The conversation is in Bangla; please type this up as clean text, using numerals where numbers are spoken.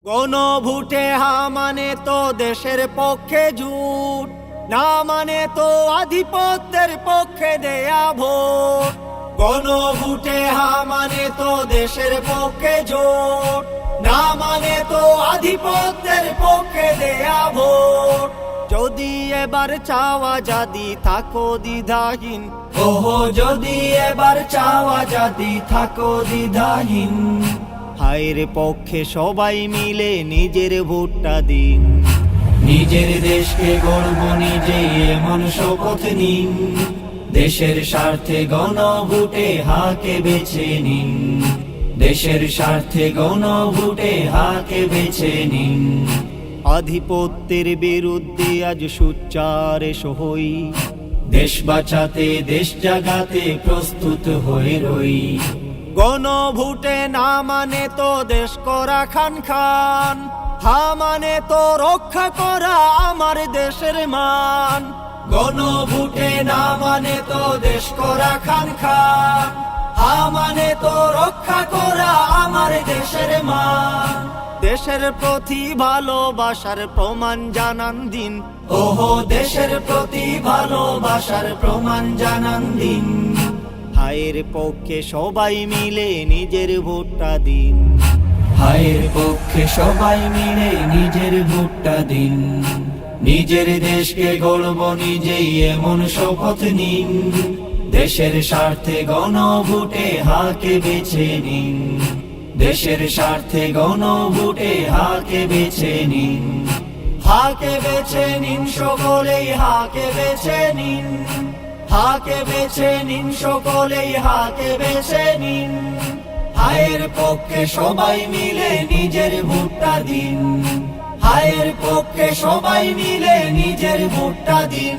গণভোটে হা মানে তো দেশের পক্ষে জুট, না মানে তো আধিপত্যের পক্ষে দেয়া ভোট। গণভোটে হা মানে তো দেশের পক্ষে জোট, না মানে তো আধিপত্যের পক্ষে দেয়া ভোট। যদি এবার চাওয়া জাদি থাকো দ্বিধাহীন, ওহো যদি এবার চাওয়া জাদি থাকো দ্বিধাহীন, হায়ের পক্ষে সবাই মিলে নিজের ভোটটা দিন। নিজের দেশকে গড়ব নিজেই এমন শপথ নিন, দেশের স্বার্থে গণভোটে হাকে বেছে নিন। দেশের স্বার্থে গণভোটে হাকে বেছে নিন। আধিপত্যের বিরুদ্ধে আজ সোচ্চারে সহই, দেশ বাঁচাতে দেশ জাগাতে প্রস্তুত হয়ে রই। গণভোটে না মানে তো দেশ করা খান খান, হা মানে তো রক্ষা করা আমার দেশের মান। গণভোটে না মানে তো দেশ করা খান খান, হা মানে তো রক্ষা করা আমার দেশের মান। দেশের প্রতি ভালোবাসার প্রমাণ জানান দিন, ওহো দেশের প্রতি ভালোবাসার প্রমাণ জানান দিন। হায়ের পক্ষে সবাই মিলে নিজের ভোটটা দিন। হায়ের পক্ষে সবাই মিলে নিজের ভোটটা দিন। নিজের দেশকে গড়ব নিজেই এমন শপথ নিন, দেশের স্বার্থে গণভোটে হাকে বেছে নিন। দেশের স্বার্থে গণভোটে হাকে বেছে নিন। হাকে বেছে নিন সকলেই, হাকে বেছে নিন। হাকে বেছে নিন সকলেই, হাকে বেছে নিন। হায়ের পক্ষে সবাই মিলে নিজের ভোটটা দিন। হায়ের পক্ষে সবাই মিলে নিজের ভোটটা দিন।